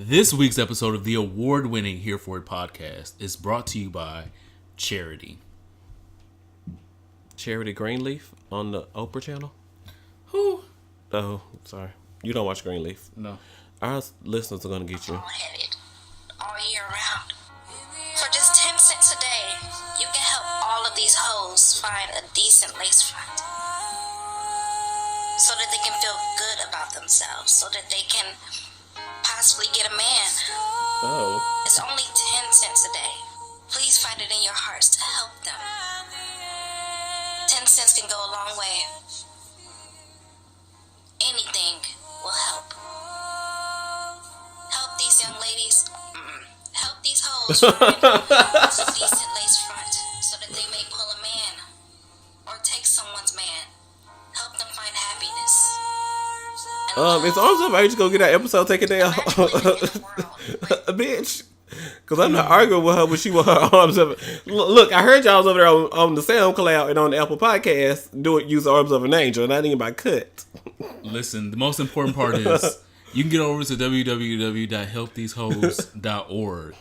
This week's episode of the award-winning Here For It podcast is brought to you by Charity. Charity Greenleaf on the Oprah channel? Who? Oh, sorry. You don't watch Greenleaf. No. Our listeners are going to get you. Headed all year round. For just 10 cents a day, you can help all of these hoes find a decent lace front. So that they can feel good about themselves. So that they can possibly get a man. Oh. It's only 10 cents a day. Please find it in your hearts to help them. 10 cents can go a long way. Anything will help. Help these young ladies. Help these hoes find a decent lace front so that they may pull a man or take someone's man. Help them find happiness. It's also I just go get that episode taken down. Bitch. Because I'm not arguing with her when she with her arms up. Look, I heard y'all was over there on the SoundCloud and on the Apple Podcast use the arms of an angel, and I didn't even cut. Listen, the most important part is you can get over to www.helpthesehoes.org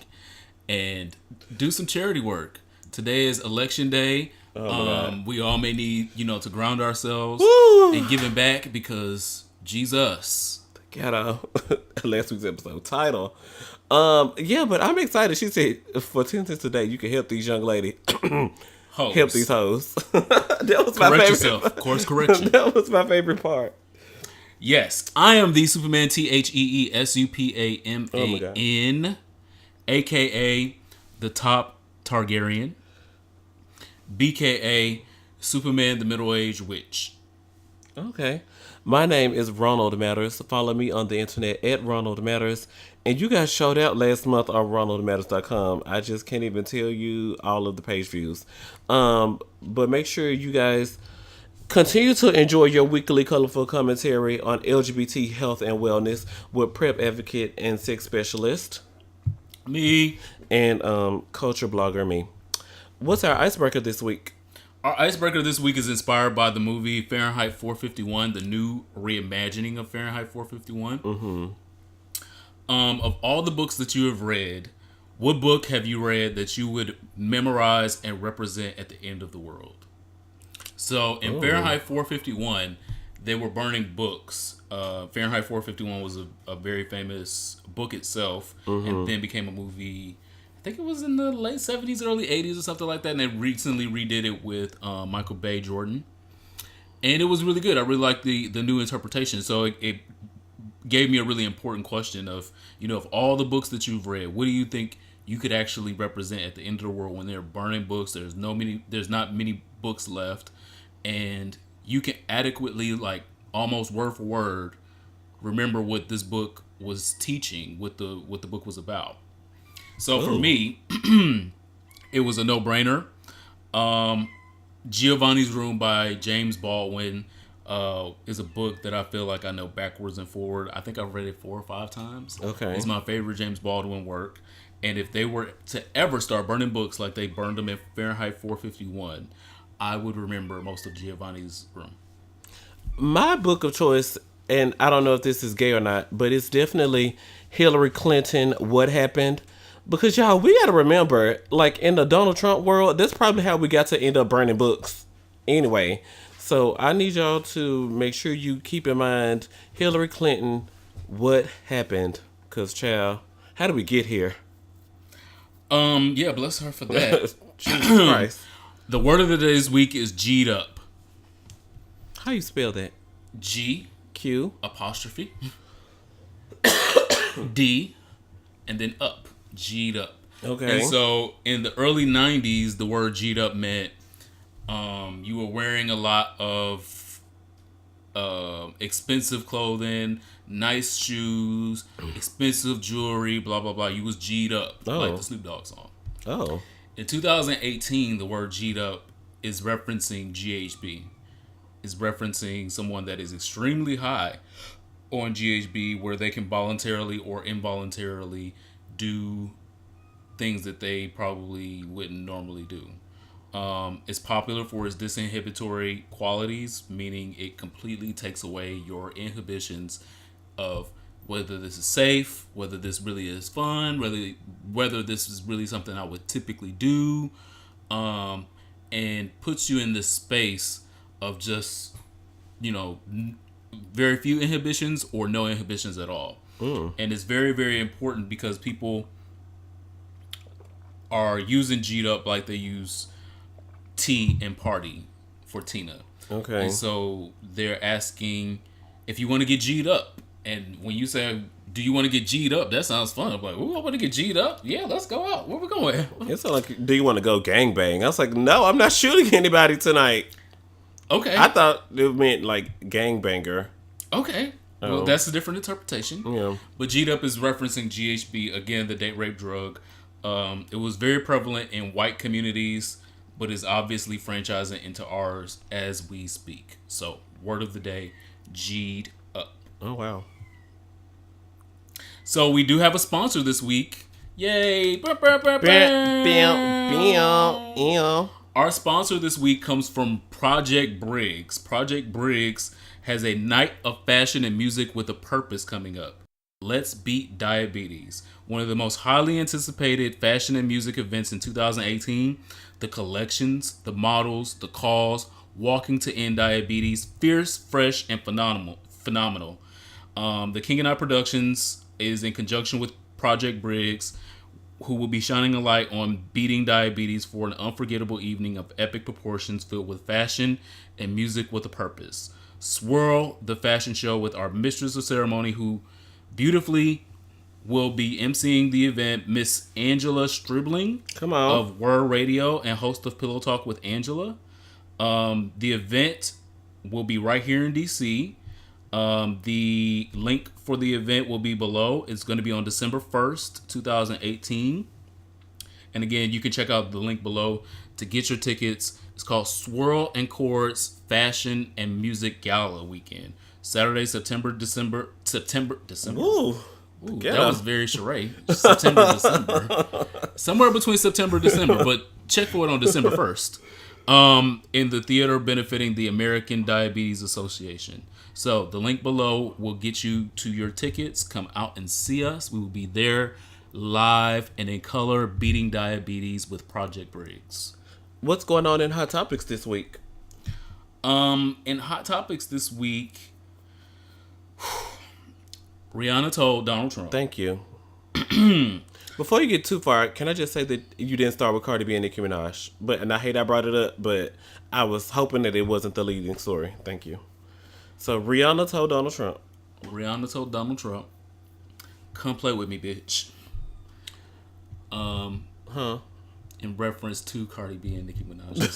and do some charity work. Today is election day. We all may need, to ground ourselves and giving back because Jesus. Got last week's episode title. But I'm excited. She said for 10 cents a day you can help these young ladies. Help these hoes. That was my favorite. Yourself. Course correction. That was my favorite part. Yes, I am the Superman TheeSupaman, aka the top Targaryen, BKA Superman the middle-aged witch. Okay. My name is Ronald Matters. Follow me on the internet at Ronald Matters. And you guys showed out last month on RonaldMatters.com. I just can't even tell you all of the page views. But make sure you guys continue to enjoy your weekly colorful commentary on LGBT health and wellness with PrEP advocate and sex specialist. Me. And culture blogger me. What's our icebreaker this week? Our icebreaker this week is inspired by the movie Fahrenheit 451, the new reimagining of Fahrenheit 451. Mm-hmm. Of all the books that you have read, what book have you read that you would memorize and represent at the end of the world? So in Fahrenheit 451, they were burning books. Fahrenheit 451 was a very famous book itself, and then became a movie. I think it was in the late 70s, early 80s or something like that. And they recently redid it with Michael Bay Jordan. And it was really good. I really liked the new interpretation. So it gave me a really important question of, of all the books that you've read, what do you think you could actually represent at the end of the world when they're burning books? There's not many books left. And you can adequately, like almost word for word, remember what this book was teaching, what the book was about. So for me, it was a no-brainer. Giovanni's Room by James Baldwin is a book that I feel like I know backwards and forward. I think I've read it 4 or 5 times. Okay. It's my favorite James Baldwin work. And if they were to ever start burning books like they burned them in Fahrenheit 451, I would remember most of Giovanni's Room. My book of choice, and I don't know if this is gay or not, but it's definitely Hillary Clinton, What Happened? Because, y'all, we got to remember, like, in the Donald Trump world, that's probably how we got to end up burning books. Anyway, so I need y'all to make sure you keep in mind Hillary Clinton, What Happened? Because, child, how did we get here? Yeah, bless her for that. Jesus Christ. The word of the day this week is G'd up. How you spell that? G. Q. Apostrophe. D. And then up. G'd up. Okay. And so in the early 90s, the word G'd up meant you were wearing a lot of expensive clothing, nice shoes, expensive jewelry, blah, blah, blah. You was G'd up, like the Snoop Dogg song. Oh. In 2018, the word G'd up is referencing GHB. It's referencing someone that is extremely high on GHB where they can voluntarily or involuntarily do things that they probably wouldn't normally do. It's popular for its disinhibitory qualities, meaning it completely takes away your inhibitions of whether this is safe, whether this really is fun, whether this is really something I would typically do, and puts you in this space of just, very few inhibitions or no inhibitions at all. And it's very, very important because people are using G'd Up like they use T and Party for Tina. Okay. And so they're asking if you want to get G'd up. And when you say, do you want to get G'd up? That sounds fun. I'm like, ooh, I want to get G'd up. Yeah, let's go out. Where we going? It sounds like, do you want to go gangbang? I was like, no, I'm not shooting anybody tonight. Okay. I thought it meant like gangbanger. Okay. Well, that's a different interpretation. Yeah. But G'd up is referencing GHB, again, the date rape drug. It was very prevalent in white communities, but is obviously franchising into ours as we speak. So, word of the day, G'd up. Oh, wow. So, we do have a sponsor this week. Yay! Our sponsor this week comes from Project Briggs. Project Briggs has a night of fashion and music with a purpose coming up. Let's Beat Diabetes, one of the most highly anticipated fashion and music events in 2018. The collections, the models, the calls, walking to end diabetes, fierce, fresh, and phenomenal. The King and I Productions is in conjunction with Project Briggs, who will be shining a light on beating diabetes for an unforgettable evening of epic proportions filled with fashion and music with a purpose. Swirl the fashion show with our mistress of ceremony, who beautifully will be emceeing the event, Miss Angela Stribling of Word Radio and host of Pillow Talk with Angela. The event will be right here in DC. The link for the event will be below. It's going to be on December 1st, 2018. And again, you can check out the link below to get your tickets. It's called Swirl and Chords Fashion and Music Gala Weekend. Saturday, September. Ooh, that was very charade. September, December. Somewhere between September and December, but check for it on December 1st. In the theater benefiting the American Diabetes Association. So the link below will get you to your tickets. Come out and see us. We will be there live and in color, beating diabetes with Project Briggs. What's going on in Hot Topics this week? In Hot Topics this week, Rihanna told Donald Trump. Thank you. Before you get too far, can I just say that you didn't start with Cardi B and Nicki Minaj? And I hate I brought it up, but I was hoping that it wasn't the leading story. Thank you. So Rihanna told Donald Trump. Rihanna told Donald Trump, "Come play with me, bitch." In reference to Cardi B and Nicki Minaj's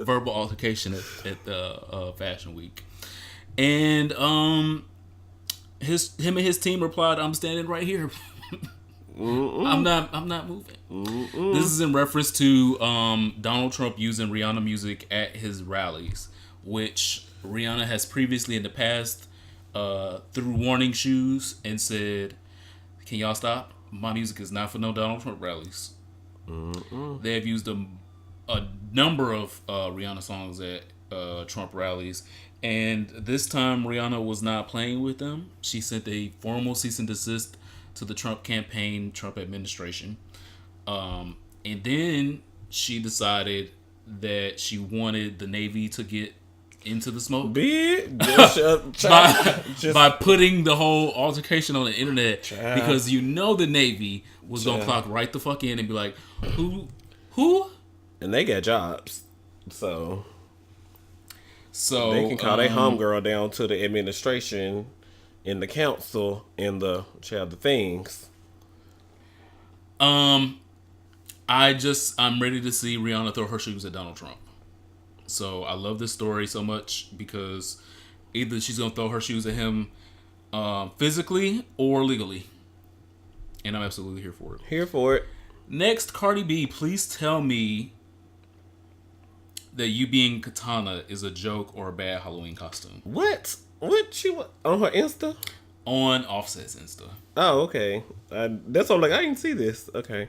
verbal altercation at the Fashion Week, and him and his team replied, "I'm standing right here. I'm not moving." This is in reference to Donald Trump using Rihanna music at his rallies, which Rihanna has previously in the past threw warning shoes and said, "Can y'all stop? My music is not for no Donald Trump rallies." They have used a number of Rihanna songs at Trump rallies, and this time Rihanna was not playing with them. She sent a formal cease and desist to the Trump campaign, Trump administration, and then she decided that she wanted the Navy to get into the smoke by putting the whole altercation on the internet, because the Navy was gonna clock right the fuck in and be like, who, and they got jobs, so they can call their homegirl down to the administration in the council and the things. I'm ready to see Rihanna throw her shoes at Donald Trump. So I love this story so much because either she's gonna throw her shoes at him physically or legally, and I'm absolutely here for it. Here for it. Next, Cardi B, please tell me that you being Katana is a joke or a bad Halloween costume. What she on her Insta? On Offset's Insta. Oh, okay. That's all. Like, I didn't see this. Okay.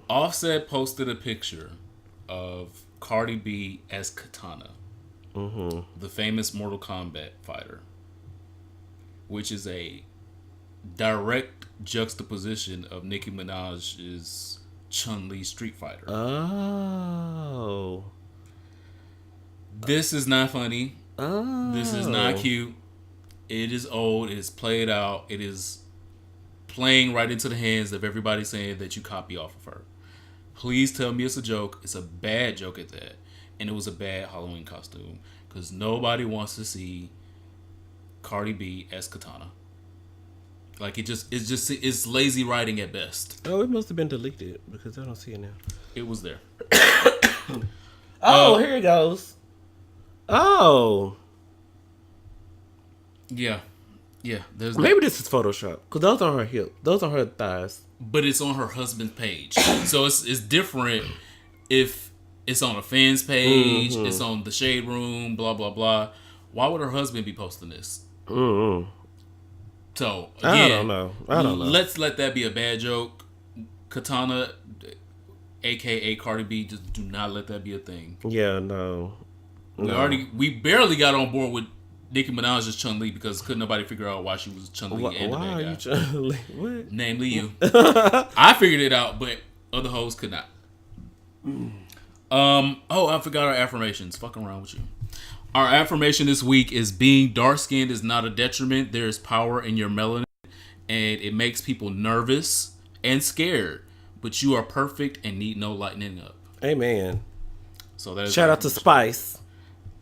Offset posted a picture of Cardi B as Katana, the famous Mortal Kombat fighter. which is a direct juxtaposition of Nicki Minaj's Chun-Li Street Fighter. Oh. This is not funny. Oh. This is not cute. It is old. It is played out. It is playing right into the hands of everybody saying that you copy off of her. Please tell me it's a joke. It's a bad joke at that. And it was a bad Halloween costume. Because nobody wants to see Cardi B as Katana. Like, it's lazy writing at best. Oh, it must have been deleted because I don't see it now. It was there. Oh, here it goes. Oh. Yeah. Yeah. There's Maybe this is Photoshop because those are her hips. Those are her thighs. But it's on her husband's page. So it's different if it's on a fan's page, it's on the Shade Room, blah, blah, blah. Why would her husband be posting this? Mm-hmm. So, I don't know. Let's let that be a bad joke. Katana, a.k.a. Cardi B, just do not let that be a thing. Yeah, no. We barely got on board with Nicki Minaj's Chun-Li because couldn't nobody figure out why she was Chun-Li and the why bad are guy. you Chun-Li? What? Namely you. I figured it out, but other hoes could not. I forgot our affirmations. Fucking around with you. Our affirmation this week is being dark-skinned is not a detriment. There is power in your melanin, and it makes people nervous and scared. But you are perfect and need no lightening up. Amen. So that is shout out to Spice.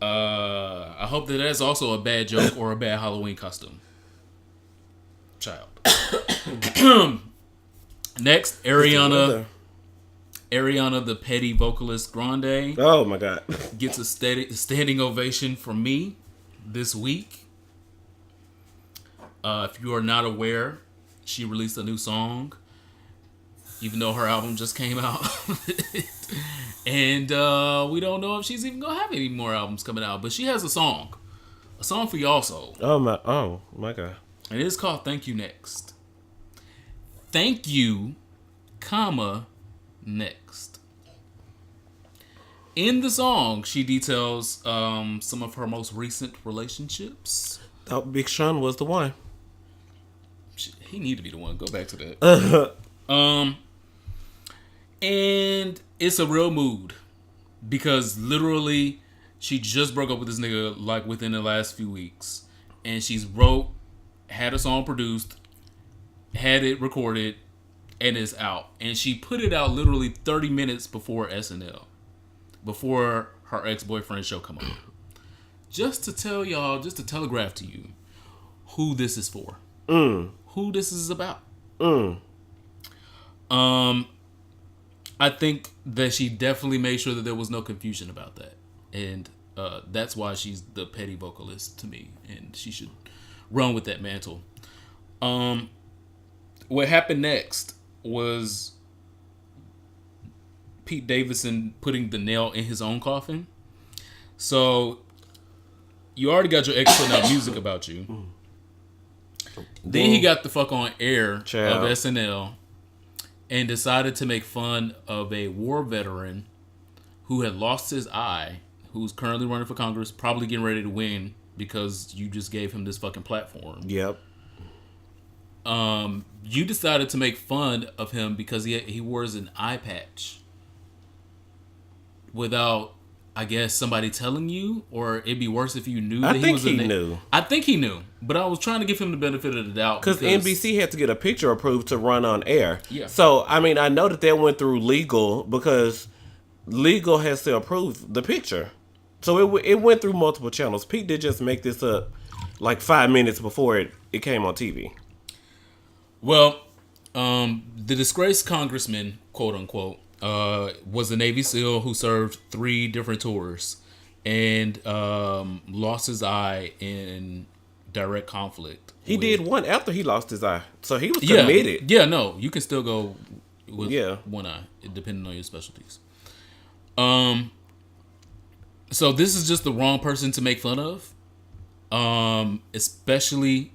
I hope that's also a bad joke or a bad Halloween costume. Child. Next, Ariana, the petty vocalist Grande. Oh my God. Gets a standing ovation from me this week. If you are not aware, she released a new song, even though her album just came out. And we don't know if she's even going to have any more albums coming out. But she has a song for y'all soul. Oh my God. And it is called Thank You Next. Thank you, comma, next. In the song, she details some of her most recent relationships. Oh, Big Sean was the one. He need to be the one. Go back to that. And it's a real mood because literally she just broke up with this nigga like within the last few weeks, and she's had a song produced, had it recorded, and it's out. And she put it out literally 30 minutes before SNL, before her ex-boyfriend's show come on. Just to tell y'all, just to telegraph to you who this is for. Who this is about. I think that she definitely made sure that there was no confusion about that. And that's why she's the petty vocalist to me. And she should run with that mantle. What happened next was Pete Davidson putting the nail in his own coffin. So you already got your ex putting out music about you. Then he got the fuck on air of SNL and decided to make fun of a war veteran who had lost his eye, who's currently running for Congress, probably getting ready to win because you just gave him this fucking platform. Yep. You decided to make fun of him because he wears an eye patch without, I guess, somebody telling you, or it'd be worse if you knew that he was knew. I think he knew, but I was trying to give him the benefit of the doubt because NBC had to get a picture approved to run on air. Yeah. So I mean, I know that went through legal because legal has to approve the picture. So it went through multiple channels. Pete did just make this up like 5 minutes before it came on TV. Well, the disgraced congressman, quote unquote, was a Navy SEAL who served 3 different tours and lost his eye in direct conflict. He did one after he lost his eye, so he was committed. Yeah, no, you can still go with one eye, depending on your specialties. So this is just the wrong person to make fun of, especially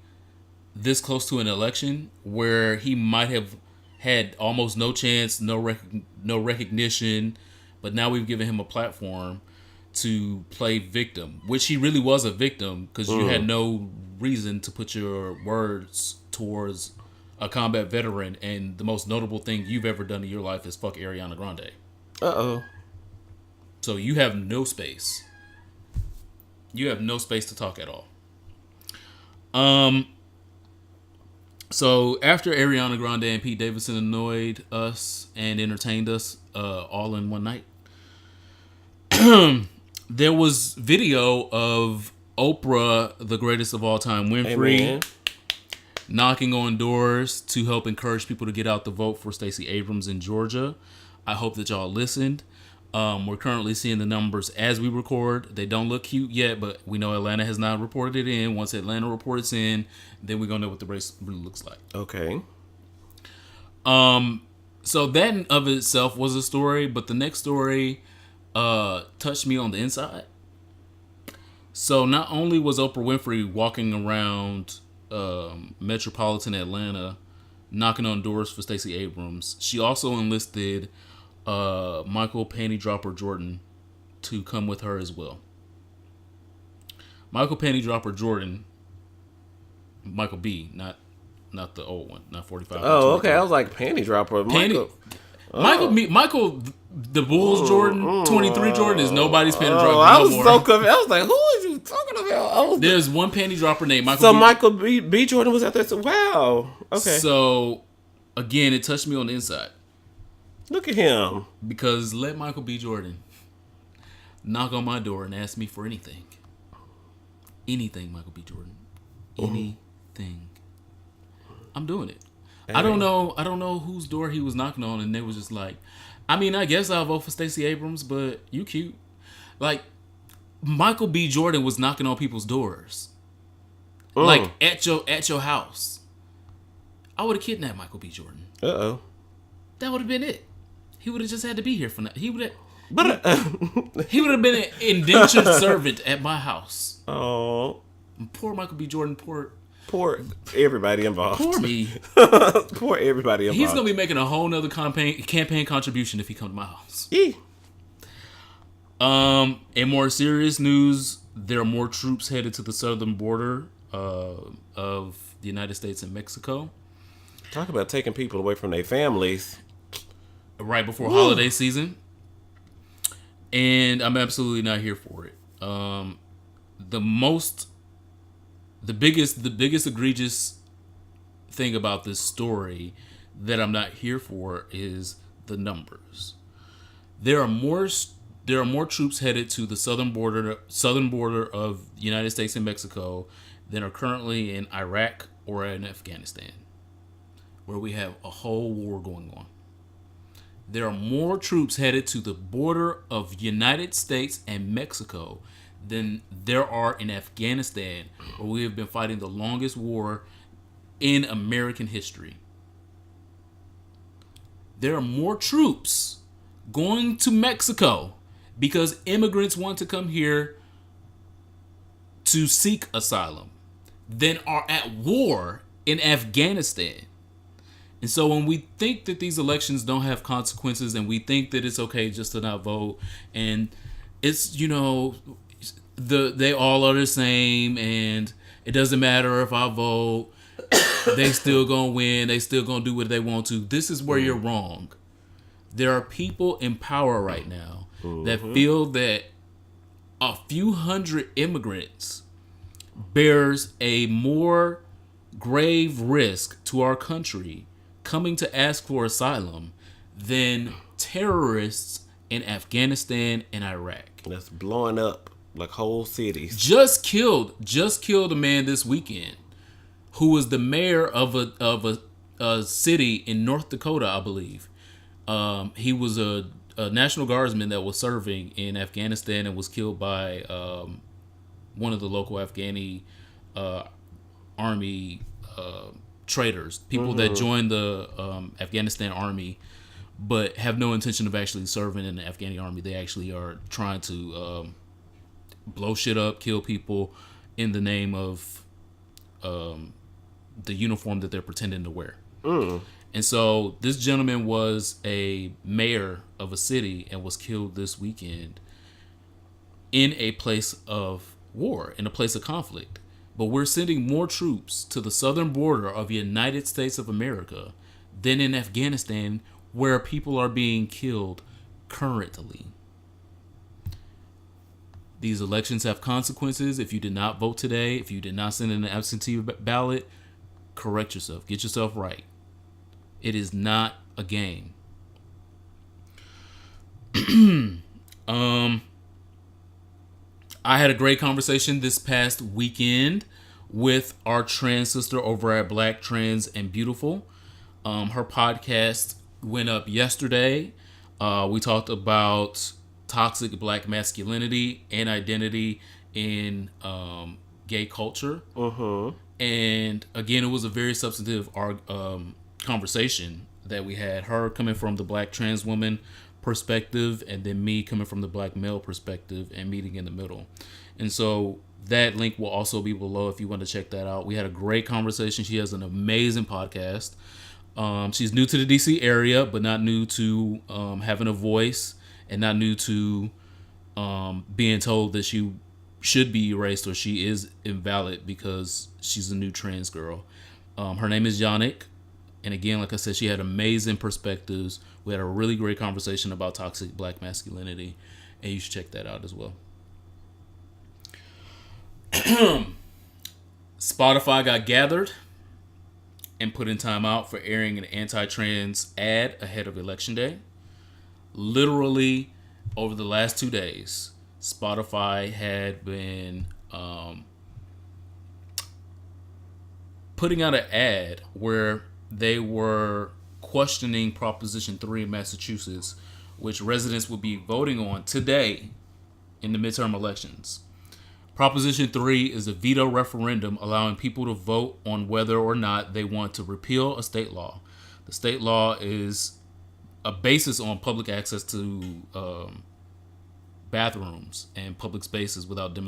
this close to an election where he might have had almost no chance, no recognition, but now we've given him a platform to play victim, which he really was a victim because you had no reason to put your words towards a combat veteran, and the most notable thing you've ever done in your life is fuck Ariana Grande. Uh-oh. So you have no space. You have no space to talk at all. So after Ariana Grande and Pete Davidson annoyed us and entertained us all in one night, there was video of Oprah, the greatest of all time, Winfrey, Amen. knocking on doors to help encourage people to get out the vote for Stacey Abrams in Georgia. I hope that y'all listened. We're currently seeing the numbers as we record. They don't look cute yet, but we know Atlanta has not reported it in. Once Atlanta reports in, then we're going to know what the race really looks like. Okay. So that in of itself was a story, but the next story touched me on the inside. So not only was Oprah Winfrey walking around metropolitan Atlanta knocking on doors for Stacey Abrams, she also enlisted Michael Panty Dropper Jordan to come with her as well. Michael Panty Dropper Jordan, Michael B, not the old one, not 45. Oh, okay. I was like panty dropper. Michael, the Bulls Jordan, 23 Jordan is nobody's panty dropper. I no was more. so confused. I was like, who are you talking about? There's one panty dropper named Michael. So B. Michael B. Jordan was out there. So, wow. Okay. So again, it touched me on the inside Look at him. because let Michael B. Jordan knock on my door and ask me for anything. Anything, Michael B. Jordan. Anything. I'm doing it. Hey. I don't know whose door he was knocking on, and they was just like, I mean, I guess I'll vote for Stacey Abrams, but you cute. Like, Michael B. Jordan was knocking on people's doors. Like at your house. I would have kidnapped Michael B. Jordan. Uh-oh. That would have been it. He would have just had to be here for that. He would have been an indentured servant at my house. Oh. Poor Michael B. Jordan, poor everybody involved. Poor me. Poor everybody involved. He's gonna be making a whole nother campaign contribution if he come to my house. Yee. In more serious news, there are more troops headed to the southern border of the United States and Mexico. Talk about taking people away from their families. Right before holiday season. And I'm absolutely not here for it. The biggest egregious thing about this story that I'm not here for is the numbers. There are more troops headed to the southern border of the United States and Mexico than are currently in Iraq or in Afghanistan, where we have a whole war going on. There are more troops headed to the border of United States and Mexico than there are in Afghanistan, where we have been fighting the longest war in American history. There are more troops going to Mexico because immigrants want to come here to seek asylum than are at war in Afghanistan. And so when we think that these elections don't have consequences and we think that it's okay just to not vote and it's, they all are the same and it doesn't matter if I vote, they still gonna win, they still gonna do what they want to. This is where you're wrong. There are people in power right now that feel that a few hundred immigrants bears a more grave risk to our country coming to ask for asylum than terrorists in Afghanistan and Iraq. That's blowing up like whole cities. Just killed a man this weekend who was the mayor of a city in North Dakota, I believe. He was a National Guardsman that was serving in Afghanistan and was killed by one of the local Afghani army traitors, people that joined the Afghanistan army but have no intention of actually serving in the Afghani army. They actually are trying to blow shit up, kill people in the name of the uniform that they're pretending to wear. And so this gentleman was a mayor of a city and was killed this weekend in a place of war, in a place of conflict. But we're sending more troops to the southern border of the United States of America than in Afghanistan, where people are being killed currently. These elections have consequences. If you did not vote today, if you did not send in an absentee ballot, correct yourself. Get yourself right. It is not a game. I had a great conversation this past weekend with our trans sister over at Black Trans and Beautiful. Her podcast went up yesterday. We talked about toxic black masculinity and identity in gay culture. And again, it was a very substantive conversation that we had. Her coming from the black trans woman perspective, and then me coming from the black male perspective, and meeting in the middle. And so that link will also be below if you want to check that out. We had a great conversation. She has an amazing podcast. She's new to the DC area, but not new to having a voice, and not new to being told that she should be erased or she is invalid because she's a new trans girl. Her name is Yannick. And again, like I said, she had amazing perspectives. We had a really great conversation about toxic black masculinity, and you should check that out as well. Spotify got gathered and put in timeout for airing an anti-trans ad ahead of Election Day. Literally, over the last 2 days, Spotify had been putting out an ad where they were questioning Proposition 3 in Massachusetts, which residents will be voting on today in the midterm elections. Proposition 3 is a veto referendum allowing people to vote on whether or not they want to repeal a state law. The state law is a basis on public access to bathrooms and public spaces without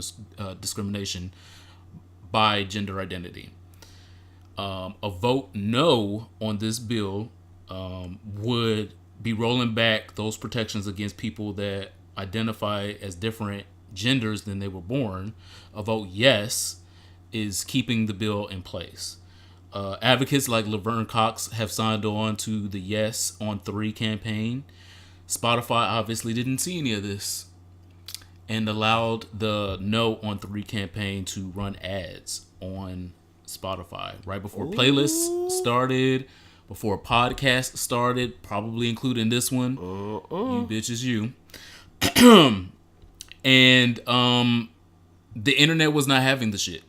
discrimination by gender identity. A vote no on this bill would be rolling back those protections against people that identify as different genders than they were born. A vote yes is keeping the bill in place. Advocates like Laverne Cox have signed on to the Yes on 3 campaign. Spotify obviously didn't see any of this and allowed the No on 3 campaign to run ads on Spotify right before playlists started, before podcasts started, probably including this one. You bitches, you. And the internet was not having the shit.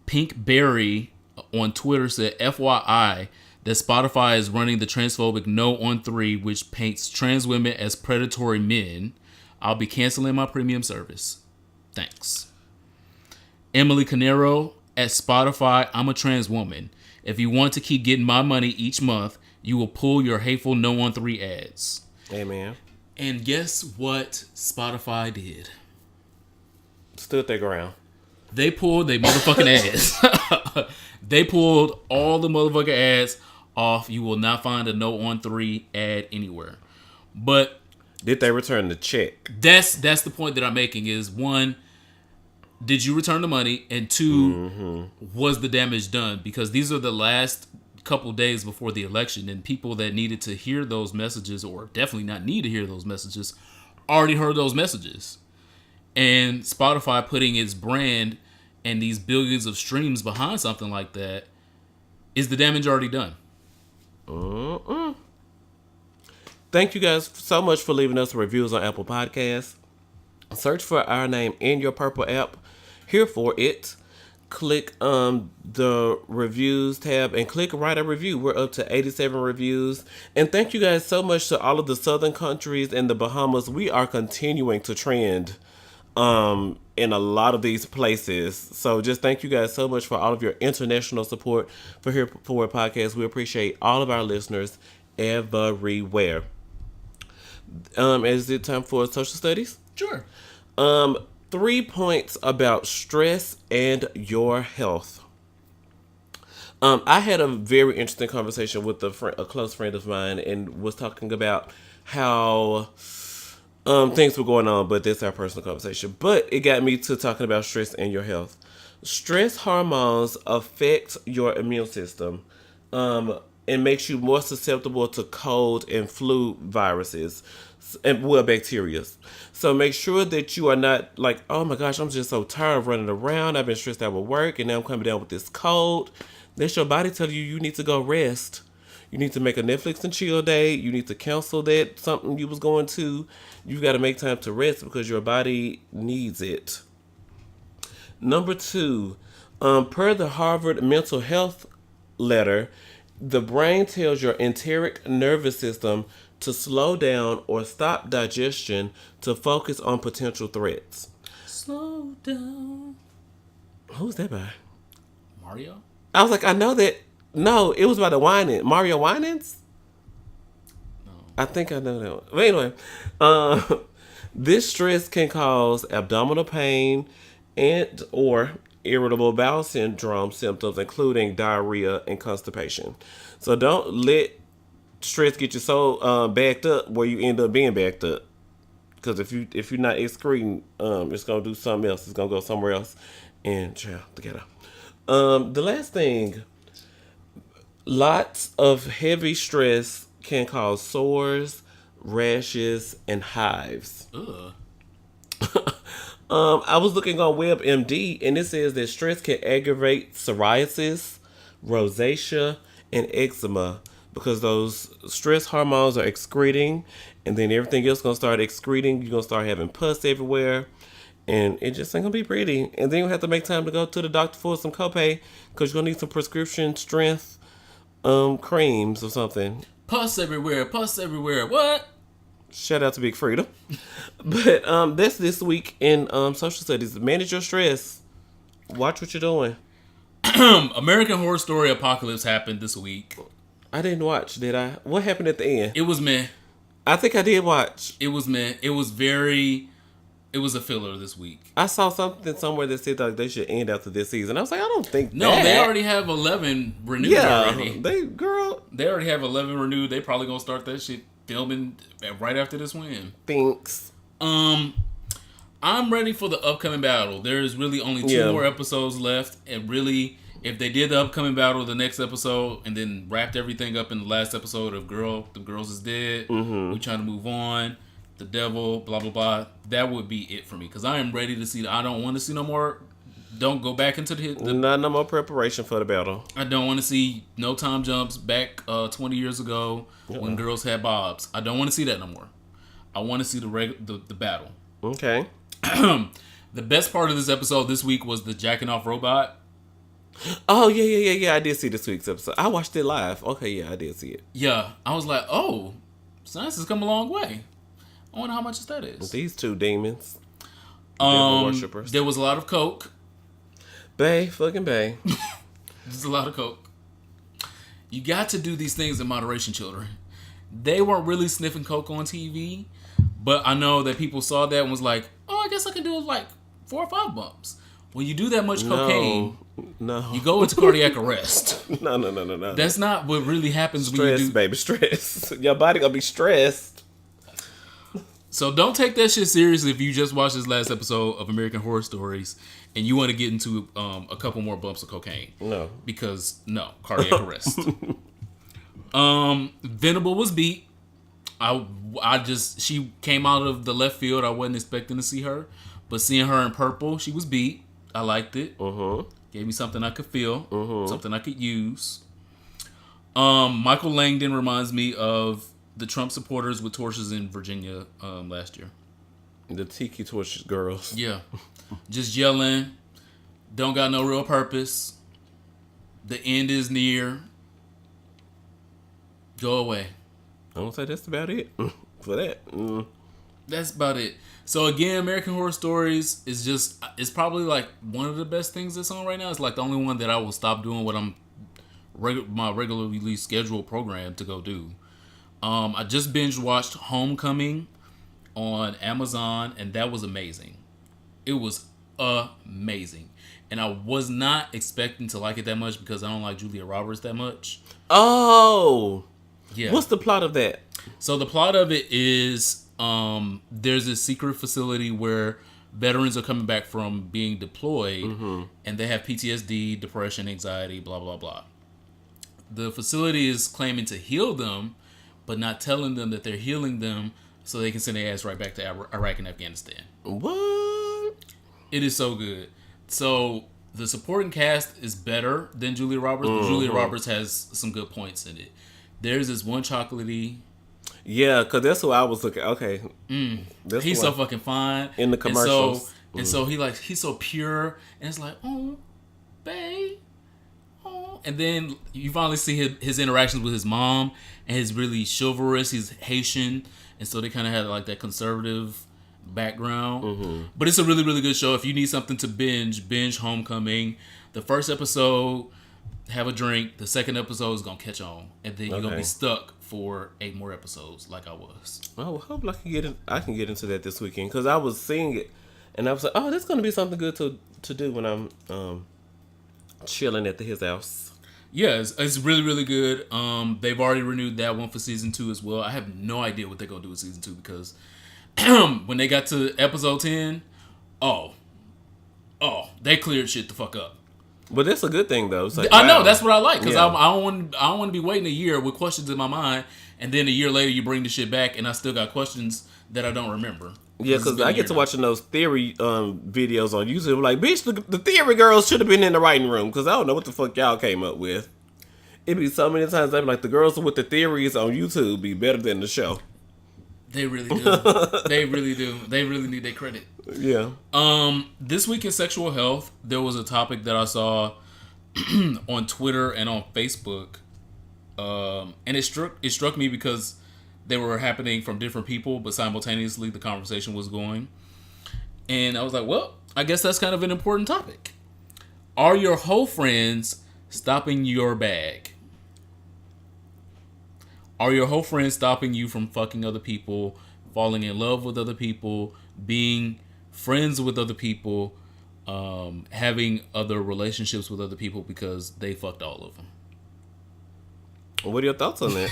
Pink Berry on Twitter said, FYI, that Spotify is running the transphobic No on 3, which paints trans women as predatory men. I'll be canceling my premium service. Thanks. Emily Canero at Spotify, I'm a trans woman. If you want to keep getting my money each month, you will pull your hateful No on 3 ads. Amen. And guess what Spotify did? Stood their ground. They pulled their motherfucking ads. They pulled all the motherfucking ads off. You will not find a No on 3 ad anywhere. But did they return the check? That's the point that I'm making is, one, did you return the money? And two, was the damage done? Because these are the last couple days before the election, and people that needed to hear those messages, or definitely not need to hear those messages, already heard those messages. And Spotify putting its brand and these billions of streams behind something like that, is the damage already done? Thank you guys so much for leaving us reviews on Apple Podcasts. Search for our name in your purple app. Here for it. Click the reviews tab and click write a review. We're up to 87 reviews. And thank you guys so much to all of the southern countries and the Bahamas. We are continuing to trend in a lot of these places. So just thank you guys so much for all of your international support for Here For It Podcast. We appreciate all of our listeners everywhere. Is it time for social studies? Sure. 3 points about stress and your health. I had a very interesting conversation with a close friend of mine, and was talking about how Things were going on, but that's our personal conversation. But it got me to talking about stress and your health. Stress hormones affect your immune system. It makes you more susceptible to cold and flu viruses and bacteria. So make sure that you are not like, oh my gosh, I'm just so tired of running around. I've been stressed out with work and now I'm coming down with this cold. That's your body telling you need to go rest. You need to make a Netflix and chill day. You need to cancel that something you was going to. You got to make time to rest because your body needs it. Number 2, per the Harvard Mental Health letter, the brain tells your enteric nervous system to slow down or stop digestion to focus on potential threats. Slow down. Who's that by? Mario? I was like, I know that. No, it was by the Winans. Mario Winans? No. I think I know that one. But anyway, this stress can cause abdominal pain and or irritable bowel syndrome symptoms, including diarrhea and constipation. So don't let stress get you so backed up where you end up being backed up. Because if you're not excreting, it's gonna do something else. It's gonna go somewhere else, and child together. The last thing, lots of heavy stress can cause sores, rashes, and hives. Ugh. I was looking on WebMD, and it says that stress can aggravate psoriasis, rosacea, and eczema because those stress hormones are excreting, and then everything else gonna start excreting. You're gonna start having pus everywhere, and it just ain't gonna be pretty. And then you have to make time to go to the doctor for some copay because you're gonna need some prescription strength creams or something. Pus everywhere. Pus everywhere. What? Shout out to Big Frida. But that's this week in social studies. Manage your stress. Watch what you're doing. American Horror Story Apocalypse happened this week. I didn't watch, did I? What happened at the end? It was meh. I think I did watch. It was meh. It was a filler this week. I saw something somewhere that said like they should end after this season. I was like, I don't think No, that. they already have 11 renewed already. They already have 11 renewed. They probably gonna start that shit filming right after this win. Thanks. I'm ready for the upcoming battle. There's really only 2 more episodes left, and really, if they did the upcoming battle the next episode and then wrapped everything up in the last episode of The Girls Is Dead, we trying to move on, the devil, blah blah blah, that would be it for me because I am ready to see. I don't want to see no more. Don't go back into not no more preparation for the battle. I don't want to see no time jumps back 20 years ago when girls had bobs. I don't want to see that no more. I want to see the battle. Okay. The best part of this episode this week was the jacking off robot. Oh yeah. I did see this week's episode. I watched it live. Okay, yeah, I did see it. Yeah, I was like, oh, science has come a long way. I wonder how much that is. These two demons. Devil worshippers. There was a lot of coke. Fucking Bay. There's a lot of coke. You got to do these things in moderation, children. They weren't really sniffing coke on TV, but I know that people saw that and was like, oh, I guess I can do like 4 or 5 bumps. When you do that much cocaine, you go into cardiac arrest. No. That's not what really happens stress, when you do. Baby, stress. Your body gonna be stressed. So don't take that shit seriously if you just watched this last episode of American Horror Stories and you want to get into a couple more bumps of cocaine. No. Because, cardiac arrest. Venable was beat. She came out of the left field. I wasn't expecting to see her. But seeing her in purple, she was beat. I liked it. Gave me something I could feel. Something I could use. Michael Langdon reminds me of the Trump supporters with torches in Virginia last year. The Tiki Torch girls. Yeah. Just yelling. Don't got no real purpose. The end is near. Go away. I don't say that's about it for that. That's about it. So again, American Horror Stories is it's probably like one of the best things that's on right now. It's like the only one that I will stop doing what I'm my regularly scheduled program to go do. I just binge watched Homecoming on Amazon, and that was amazing. It was amazing. And I was not expecting to like it that much because I don't like Julia Roberts that much. Oh. Yeah. What's the plot of that? So the plot of it is there's a secret facility where veterans are coming back from being deployed, and they have PTSD, depression, anxiety, blah blah blah. The facility is claiming to heal them, but not telling them that they're healing them, so they can send their ass right back to Iraq and Afghanistan. What? It is so good. So the supporting cast is better than Julia Roberts, but Julia Roberts has some good points in it. There's this one chocolatey. Yeah, because that's who I was looking. Okay, He's so fucking fine in the commercials. And so he's so pure, and it's like, oh, babe, oh. And then you finally see his interactions with his mom, and he's really chivalrous. He's Haitian, and so they kind of had like that conservative background. But it's a really, really good show. If you need something to binge Homecoming. The first episode, have a drink. The second episode is gonna catch on, and then you're gonna be stuck for 8 more episodes, like I was. Oh, I hope I can get into that this weekend, because I was seeing it, and I was like, oh, that's gonna be something good to do when I'm chilling at his house. Yeah, it's really, really good. They've already renewed that one for season 2 as well. I have no idea what they're gonna do with season 2, because when they got to episode 10, they cleared shit the fuck up. But that's a good thing, though. It's like, I know, that's what I like, because Yeah. I don't want to be waiting a year with questions in my mind, and then a year later you bring the shit back, and I still got questions that I don't remember. Yeah, because I get to watching those theory videos on YouTube. Like, bitch, the theory girls should have been in the writing room, because I don't know what the fuck y'all came up with. It'd be so many times I'd be like, the girls with the theories on YouTube be better than the show. They really do. They really do. They really need their credit. Yeah. This week in sexual health, there was a topic that I saw on Twitter and on Facebook, and it struck me because they were happening from different people, but simultaneously the conversation was going, and I was like, well, I guess that's kind of an important topic. Are your hoe friends stopping your bag? Are your hoe friends stopping you from fucking other people, falling in love with other people, being friends with other people, having other relationships with other people because they fucked all of them? What are your thoughts on that?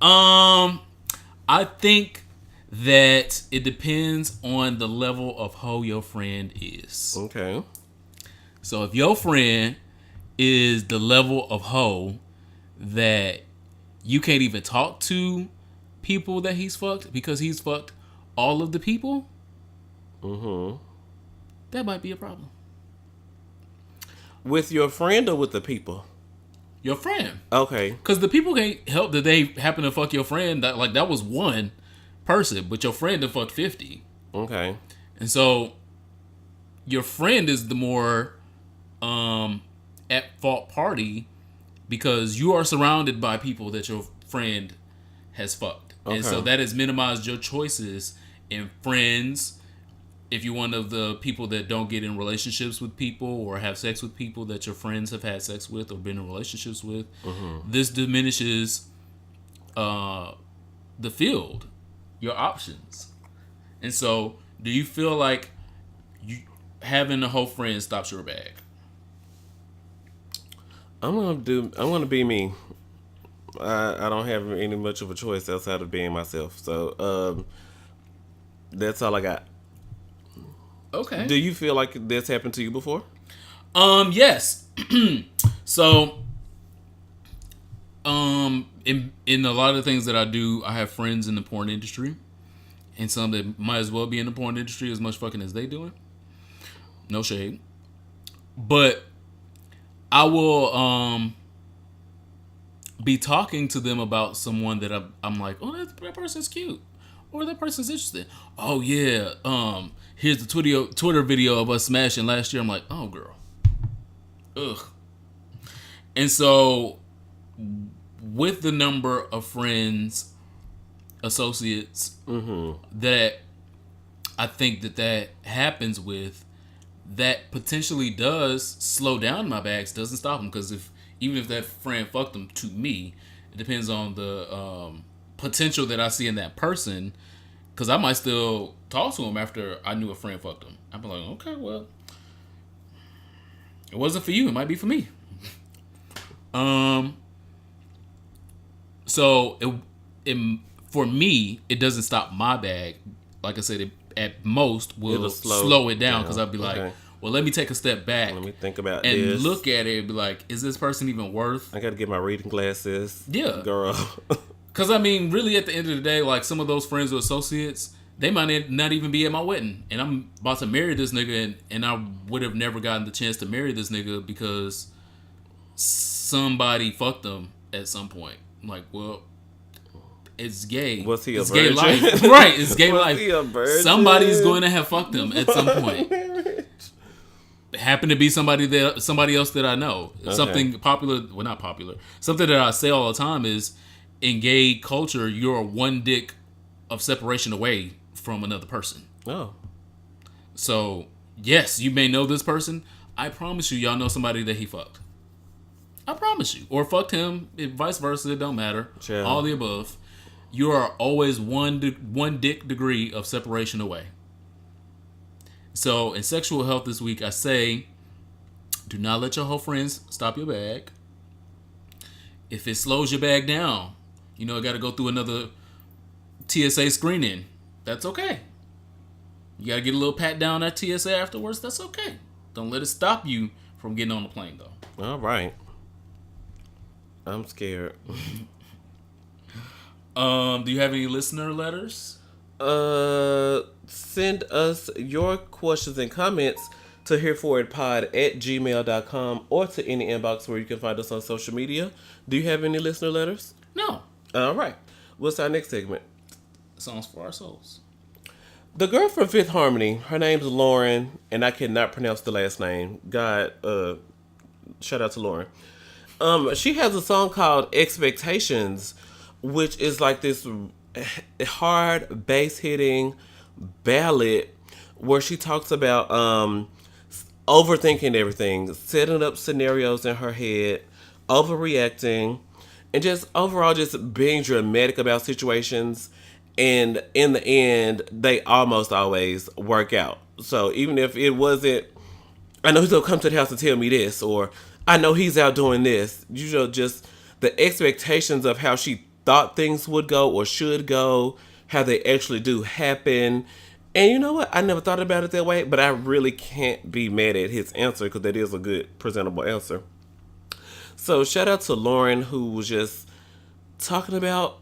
I think that it depends on the level of hoe your friend is. Okay. So if your friend is the level of hoe that you can't even talk to people that he's fucked because he's fucked all of the people, that might be a problem. With your friend or with the people? Your friend. Okay. Because the people can't help that they happen to fuck your friend. That was one person, but your friend done fucked 50. Okay. And so your friend is the more at fault party, because you are surrounded by people that your friend has fucked. Okay. And so that has minimized your choices in friends. If you're one of the people that don't get in relationships with people or have sex with people that your friends have had sex with or been in relationships with, this diminishes the field, your options. And so do you feel like having a whole friend stops your bag? I'm gonna be me. I don't have any much of a choice outside of being myself. So that's all I got. Okay. Do you feel like that's happened to you before? Yes. So in a lot of the things that I do, I have friends in the porn industry, and some that might as well be in the porn industry as much fucking as they doing. No shade. But I will be talking to them about someone that I'm like, oh, that person's cute, or that person's interested. Oh yeah, here's the Twitter video of us smashing last year. I'm like, oh girl, ugh. And so with the number of friends, associates that I think that happens with, that potentially does slow down my bags, doesn't stop them. Because even if that friend fucked them to me, it depends on the potential that I see in that person. Because I might still talk to him after I knew a friend fucked him. I'd be like, okay, well, it wasn't for you. It might be for me. So for me, it doesn't stop my bag. Like I said, it at most will It'll slow it down because I'll be like, Okay. well, let me take a step back Let me think about and this. look at it and be like, is this person even worth? I gotta get my reading glasses. Yeah. Girl. Because, I mean, really, at the end of the day, like, some of those friends or associates, they might not even be at my wedding. And I'm about to marry this nigga, and I would have never gotten the chance to marry this nigga because somebody fucked them at some point. I'm like, well, it's gay. Was he a it's gay virgin? life. Right, it's gay Was life. he a virgin? Somebody's going to have fucked them at some point. It happened to be somebody else that I know. Okay. Something popular, well, not popular. Something that I say all the time is, in gay culture, you're one dick of separation away from another person. Oh. So, yes, you may know this person. I promise you, y'all know somebody that he fucked. I promise you. Or fucked him, vice versa, it don't matter. Sure. All the above. You are always one dick degree of separation away. So, in sexual health this week, I say, do not let your whole friends stop your bag. If it slows your bag down, you know, it got to go through another TSA screening. That's okay. You got to get a little pat down at TSA afterwards. That's okay. Don't let it stop you from getting on the plane, though. All right. I'm scared. Do you have any listener letters? Send us your questions and comments to hereforitpod@gmail.com or to any inbox where you can find us on social media. Do you have any listener letters? No. All right. What's our next segment? Songs for our souls. The girl from Fifth Harmony, her name's Lauren, and I cannot pronounce the last name. God, shout out to Lauren. She has a song called Expectations, which is like this hard bass hitting ballad where she talks about overthinking everything, setting up scenarios in her head, overreacting, and just overall just being dramatic about situations. And in the end, they almost always work out. So even if it wasn't, I know he's gonna come to the house and tell me this, or I know he's out doing this. You know, just the expectations of how she thought things would go or should go, how they actually do happen. And you know what? I never thought about it that way, but I really can't be mad at his answer because that is a good, presentable answer. So shout out to Lauren, who was just talking about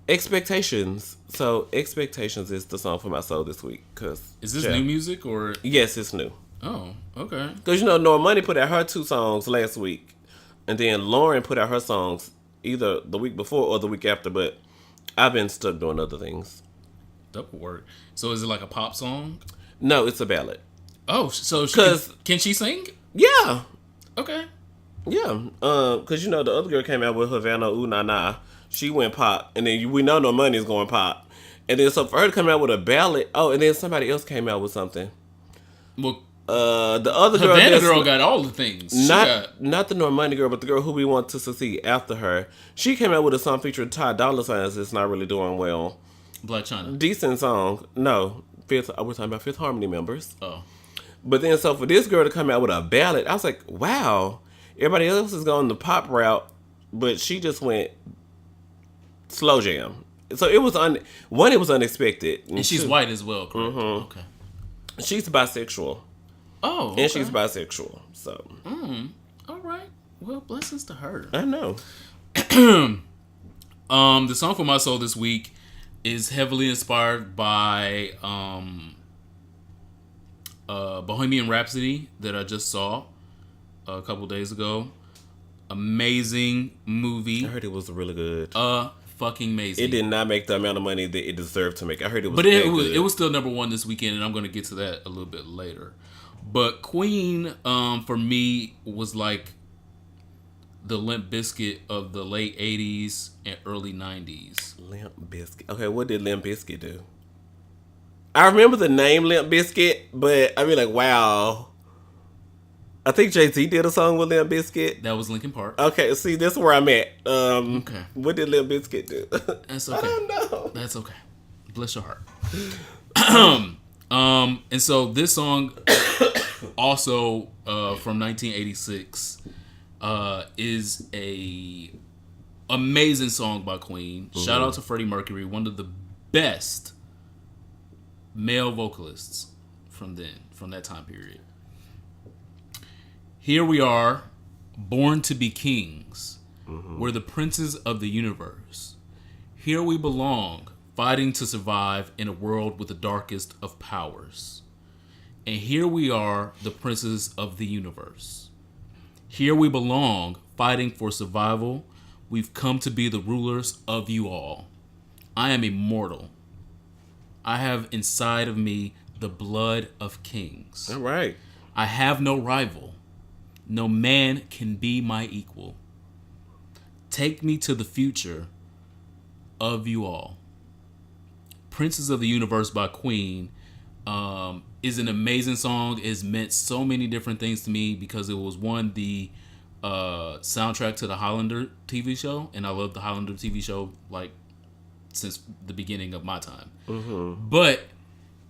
expectations. So Expectations is the song for my soul this week. Is this new music or? Yes, it's new. Oh, okay. Because, you know, Normani put out her 2 songs last week. And then Lauren put out her songs either the week before or the week after. But I've been stuck doing other things. Double work. So is it like a pop song? No, it's a ballad. Oh, so can she sing? Yeah. Okay. Yeah. Because, you know, the other girl came out with Havana Ooh Na Na. She went pop. And then we know Normani is going pop. And then so for her to come out with a ballad. Oh, and then somebody else came out with something. Well, the other girl, Havana girl got all the things. Not the Normani girl, but the girl who we want to succeed after her. She came out with a song featuring Ty Dolla $ign. It's not really doing well. Black China. Decent song. No, we're talking about Fifth Harmony members. Oh, but then so for this girl to come out with a ballad, I was like, wow. Everybody else is going the pop route, but she just went slow jam. So it was it was unexpected, and she's white as well. Correct? Mm-hmm. Okay. She's bisexual. Oh, okay. And she's bisexual. So. All right. Well, blessings to her. I know. The song for my soul this week is heavily inspired by Bohemian Rhapsody that I just saw a couple days ago. Amazing movie. I heard it was really good. Fucking amazing. It did not make the amount of money that it deserved to make. I heard it was, but it was still number one this weekend, and I'm going to get to that a little bit later. But Queen, for me, was like the Limp Bizkit of the late 80s and early 90s. Limp Bizkit. Okay, what did Limp Bizkit do? I remember the name Limp Bizkit, but I mean, like, wow. I think Jay-Z did a song with Limp Bizkit. That was Linkin Park. Okay, see, this is where I'm at. Okay. What did Limp Bizkit do? That's okay. I don't know. That's okay. Bless your heart. And so this song, also from 1986, is a Amazing song by Queen. Shout out to Freddie Mercury, one of the best male vocalists from that time period. Here we are, born to be kings. We're the princes of the universe. Here we belong, fighting to survive in a world with the darkest of powers. And here we are, the princes of the universe. Here we belong, fighting for survival. We've come to be the rulers of you all. I am immortal. I have inside of me the blood of kings. All right. I have no rival. No man can be my equal. Take me to the future of you all. Princess of the Universe by Queen is an amazing song. It's meant so many different things to me because it was the soundtrack to the Highlander TV show, and I love the Highlander TV show like since the beginning of my time. But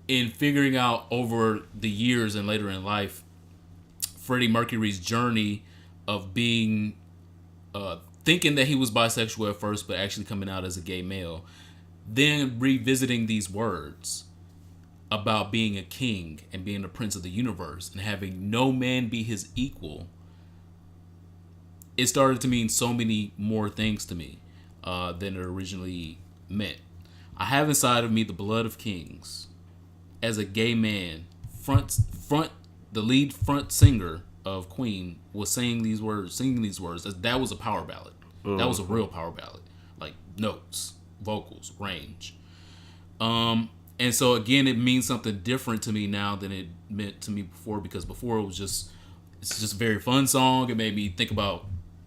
in figuring out over the years and later in life, Freddie Mercury's journey of being thinking that he was bisexual at first, but actually coming out as a gay male, then revisiting these words about being a king and being the prince of the universe and having no man be his equal, it started to mean so many more things to me than it originally meant. I have inside of me the blood of kings. As a gay man, the lead front singer of Queen was singing these words. That was a power ballad. That was a real power ballad. Like notes, vocals, range. And so again, it means something different to me now than it meant to me before, because before it's just a very fun song. It made me think about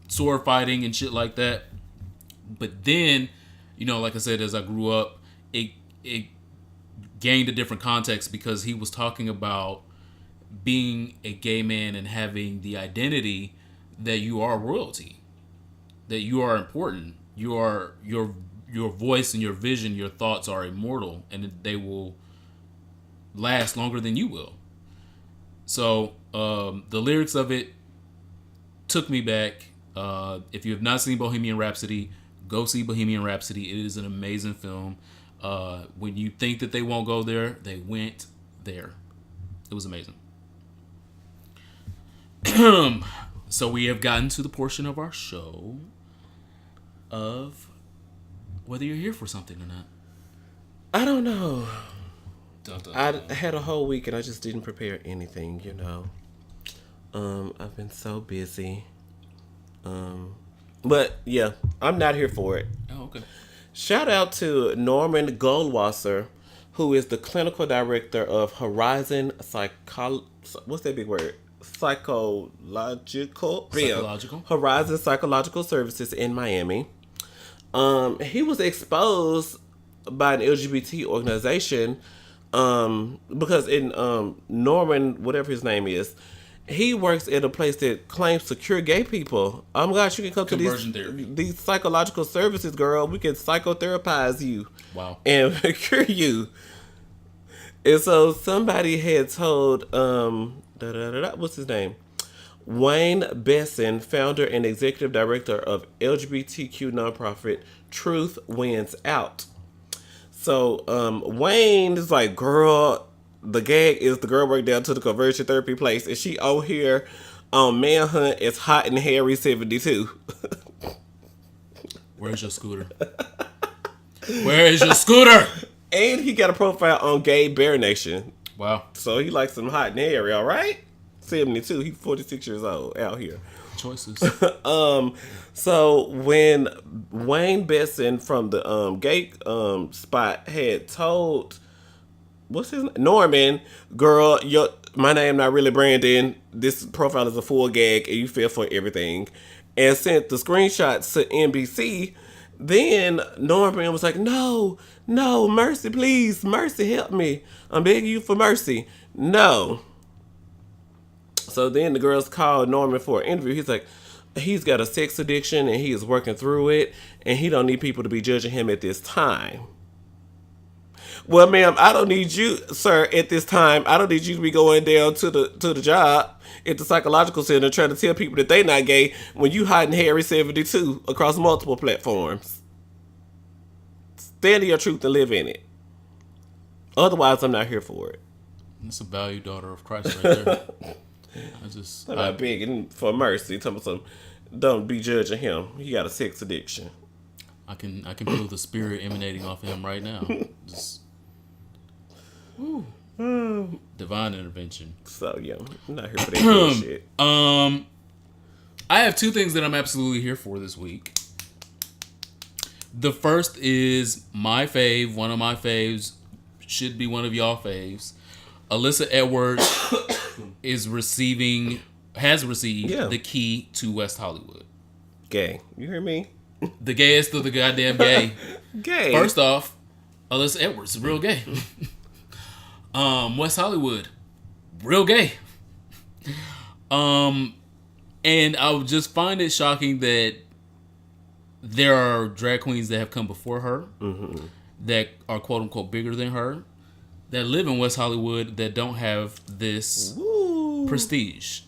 sword fighting and shit like that. But then, like I said, as I grew up, it gained a different context because he was talking about being a gay man and having the identity that you are royalty, that you are important, you are your voice and your vision, your thoughts are immortal, and they will last longer than you will. So the lyrics of it took me back. If you have not seen Bohemian Rhapsody, go see Bohemian Rhapsody. It is an amazing film. When you think that they won't go there, they went there. It was amazing. So we have gotten to the portion of our show of whether you're here for something or not. I don't know. Dun, dun, I dun. had a whole week and I just didn't prepare anything, I've been so busy. But yeah, I'm not here for it. Oh, okay. Shout out to Norman Goldwasser, who is the clinical director of Horizon what's that big word? Psychological. Horizon Psychological Services in Miami. He was exposed by an LGBT organization because in Norman, whatever his name is, he works at a place that claims to cure gay people. Oh my gosh, you can come to these psychological services, girl. We can psychotherapize you. Wow. And cure you. And so somebody had told, what's his name? Wayne Besson, founder and executive director of LGBTQ nonprofit Truth Wins Out. So Wayne is like, girl, the gag is the girl worked down to the conversion therapy place, and she out here on Manhunt is Hot and Harry 72. Where's your scooter? Where is your scooter? And he got a profile on Gay Bear Nation. Wow. So he likes some Hot and Harry, all right? 72. He's 46 years old out here. Choices. So when Wayne Besson from the gay spot had told Norman, girl, my name not really Brandon. This profile is a full gag, and you fell for everything, and sent the screenshots to NBC. Then Norman was like, no, mercy, please, mercy, help me. I'm begging you for mercy. No. So then the girls called Norman for an interview. He's like, he's got a sex addiction and he is working through it, and he don't need people to be judging him at this time. Well, ma'am, I don't need you, sir, at this time. I don't need you to be going down to the job at the psychological center trying to tell people that they not gay when you hiding Harry 72 across multiple platforms. Stand in your truth and live in it. Otherwise, I'm not here for it. That's a valued daughter of Christ right there. I'm not begging for mercy. Tell me something. Don't be judging him. He got a sex addiction. I can feel the spirit emanating off of him right now. Just, divine intervention. So yeah, I'm not here for that bullshit. I have two things that I'm absolutely here for this week. The first is my fave, one of my faves, should be one of y'all faves. Alyssa Edwards has received the key to West Hollywood. Gay. You hear me? The gayest of the goddamn gay. Gay. First off, Alyssa Edwards is real gay. West Hollywood, real gay. And I would just find it shocking that there are drag queens that have come before her that are quote unquote bigger than her that live in West Hollywood that don't have this prestige.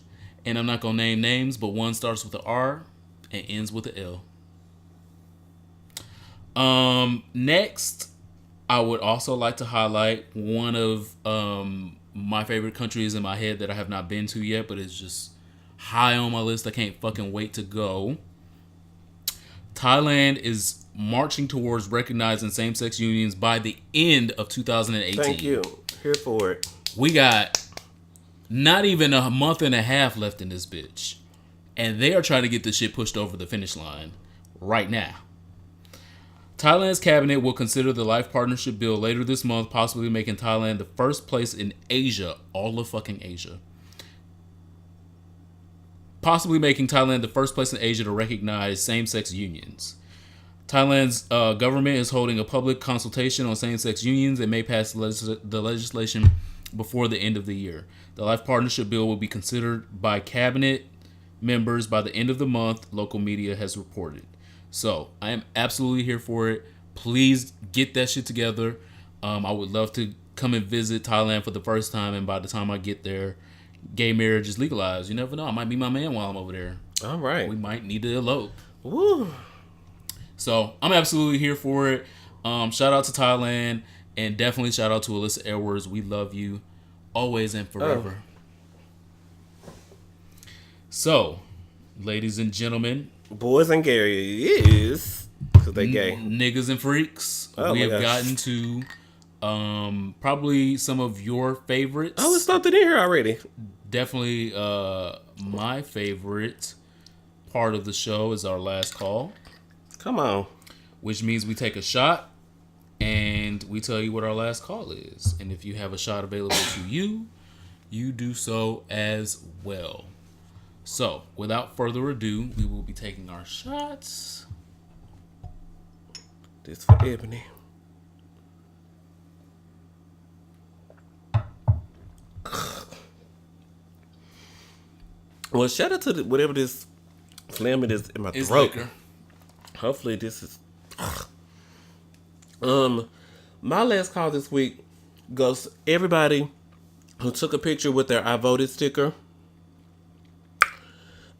And I'm not gonna name names, but one starts with an R and ends with an L. Next, I would also like to highlight one of my favorite countries in my head that I have not been to yet, but it's just high on my list. I can't fucking wait to go. Thailand is marching towards recognizing same-sex unions by the end of 2018. Thank you. Here for it. We got not even a month and a half left in this bitch. And they are trying to get this shit pushed over the finish line right now. Thailand's cabinet will consider the life partnership bill later this month, possibly making Thailand the first place in Asia, all of fucking Asia. Possibly making Thailand the first place in Asia to recognize same-sex unions. Thailand's government is holding a public consultation on same-sex unions and may pass the legislation before the end of the year. The life partnership bill will be considered by cabinet members by the end of the month, local media has reported. So, I am absolutely here for it. Please get that shit together. I would love to come and visit Thailand for the first time, and by the time I get there, gay marriage is legalized. You never know. I might meet my man while I'm over there. All right. We might need to elope. Woo. So, I'm absolutely here for it. Shout out to Thailand, and definitely shout out to Alyssa Edwards. We love you always and forever. So, ladies and gentlemen, boys and gays, because they gay. Niggas and freaks. We have gotten to probably some of your favorites. Oh, it's something in here already. Definitely my favorite part of the show is our last call. Come on. Which means we take a shot and we tell you what our last call is. And if you have a shot available to you, you do so as well. So, without further ado, we will be taking our shots. This for Ebony. Well, shout out to whatever this phlegm is in my throat. Liquor. Hopefully this is... My last call this week goes to everybody who took a picture with their I voted sticker.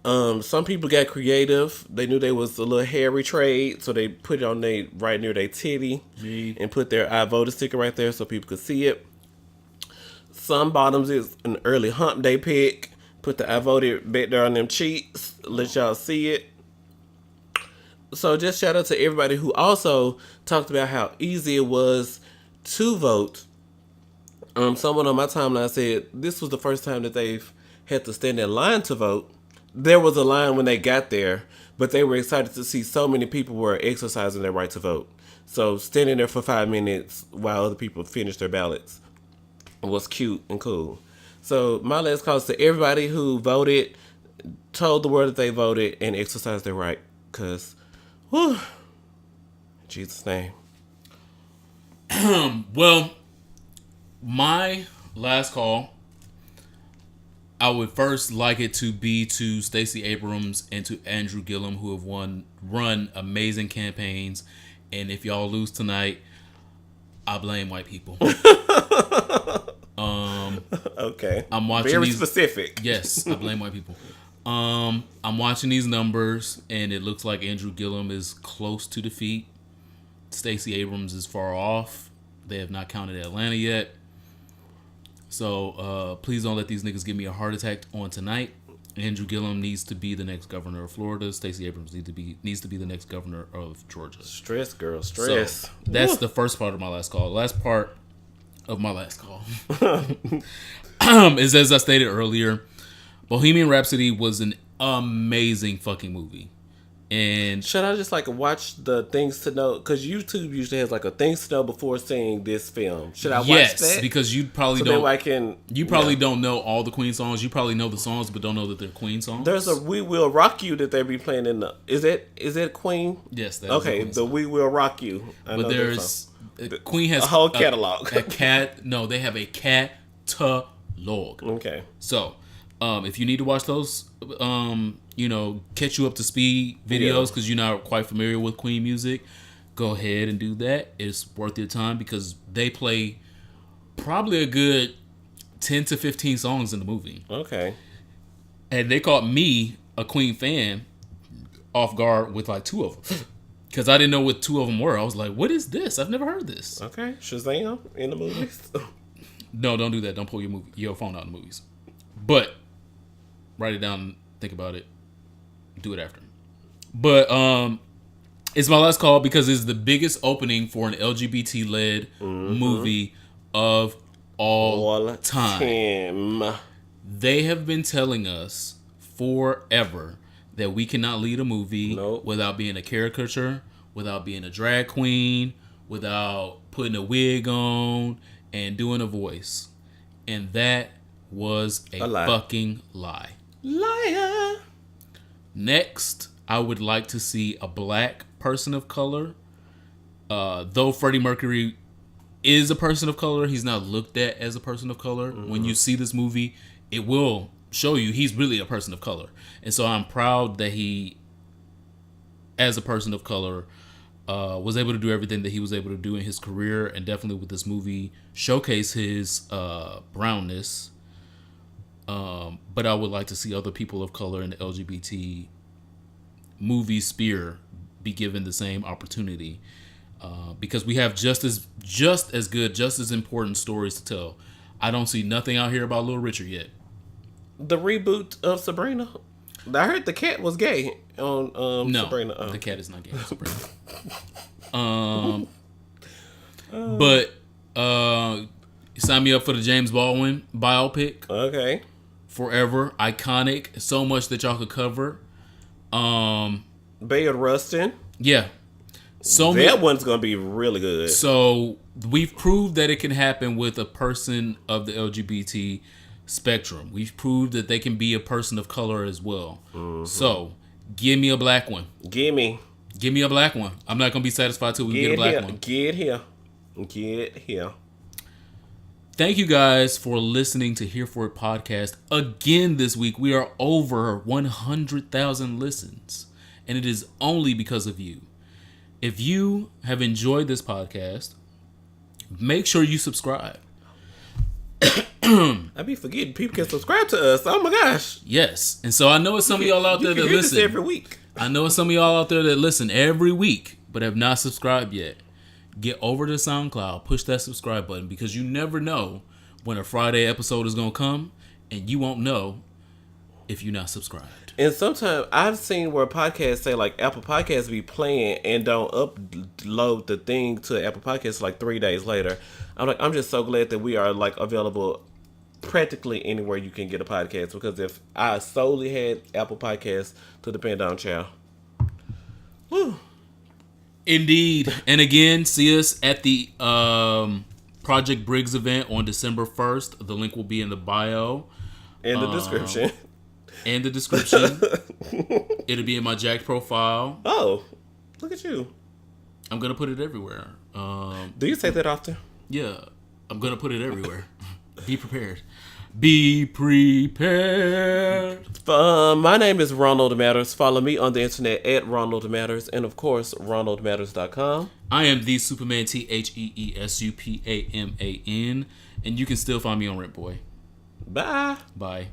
Some people got creative. They knew they was a little hairy trade, so they put it on right near their titty and put their I voted sticker right there so people could see it. Some bottoms is an early hump day pic. Put the I voted back there on them cheeks. Let y'all see it. So just shout out to everybody who also talked about how easy it was to vote. Someone on my timeline said this was the first time that they've had to stand in line to vote. There was a line when they got there, but they were excited to see so many people were exercising their right to vote. So standing there for 5 minutes while other people finished their ballots was cute and cool. So my last call is to everybody who voted, told the world that they voted, and exercised their right. Because, whew, in Jesus' name. Well, my last call, I would first like it to be to Stacey Abrams and to Andrew Gillum, who have run amazing campaigns. And if y'all lose tonight, I blame white people. Okay. I'm watching very these, specific. Yes, I blame white people. I'm watching these numbers, and it looks like Andrew Gillum is close to defeat. Stacey Abrams is far off. They have not counted Atlanta yet. So please don't let these niggas give me a heart attack on tonight. Andrew Gillum needs to be the next governor of Florida. Stacey Abrams needs to be the next governor of Georgia. Stress, girl, stress. So that's the first part of my last call. The last part of my last call is, as I stated earlier, Bohemian Rhapsody was an amazing fucking movie. And should I just like watch the things to know? Because YouTube usually has like a things to know before seeing this film. Should I watch that? Yes, because you probably so don't. Then I can, you probably don't know all the Queen songs. You probably know the songs, but don't know that they're Queen songs. There's a "We Will Rock You" that they be playing in the. Is that Queen? Yes. That okay. is The "We Will Rock You." But there's Queen has a whole catalog. No, they have a catalog. Okay. So, if you need to watch those, catch you up to speed videos because you're not quite familiar with Queen music, go ahead and do that. It's worth your time because they play probably a good 10 to 15 songs in the movie. Okay. And they caught me, a Queen fan, off guard with like 2 of them. Because I didn't know what 2 of them were. I was like, what is this? I've never heard this. Okay. Shazam in the movies? No, don't do that. Don't pull your phone out in the movies. But write it down, think about it, do it after. But it's my last call because it's the biggest opening for an LGBT-led movie of all time. They have been telling us forever that we cannot lead a movie without being a caricature, without being a drag queen, without putting a wig on and doing a voice. And that was a fucking lie. Liar. Next, I would like to see a black person of color. Though Freddie Mercury is a person of color, he's not looked at as a person of color. When you see this movie, it will show you he's really a person of color. And so I'm proud that he, as a person of color, was able to do everything that he was able to do in his career, and definitely with this movie showcase his brownness. But I would like to see other people of color in the LGBT movie sphere be given the same opportunity, because we have just as good, just as important stories to tell. I don't see nothing out here about Little Richard yet. The reboot of Sabrina. I heard the cat was gay on no, Sabrina. The cat is not gay on Sabrina. But sign me up for the James Baldwin biopic. Okay. Forever iconic, so much that y'all could cover. Bayard Rustin. Yeah. That one's gonna be really good. So we've proved that it can happen with a person of the LGBT spectrum. We've proved that they can be a person of color as well. So give me a black one. Give me a black one. I'm not gonna be satisfied till we get a black one. Get here. Thank you guys for listening to Here For It podcast. Again this week, we are over 100,000 listens. And it is only because of you. If you have enjoyed this podcast, make sure you subscribe. I be forgetting people can subscribe to us. Oh my gosh. Yes. And so I know it's some of y'all out there that listen every week. I know it's some of y'all out there that listen every week but have not subscribed yet. Get over to SoundCloud, push that subscribe button, because you never know when a Friday episode is going to come, and you won't know if you're not subscribed. And sometimes I've seen where podcasts say like Apple Podcasts be playing and don't upload the thing to Apple Podcasts like 3 days later. I'm just so glad that we are like available practically anywhere you can get a podcast, because if I solely had Apple Podcasts to depend on, child. Woo. Indeed. And again, see us at the Project Briggs event on December 1st. The link will be in the bio. In the description. And the description. It'll be in my Jack profile. Oh, look at you. I'm going to put it everywhere. Do you say that often? Yeah, I'm going to put it everywhere. Be prepared. Be prepared. My name is Ronald Matters. Follow me on the internet at Ronald Matters, and of course, RonaldMatters.com. I am the Superman, TheeSupaman, and you can still find me on Rent Boy. Bye. Bye.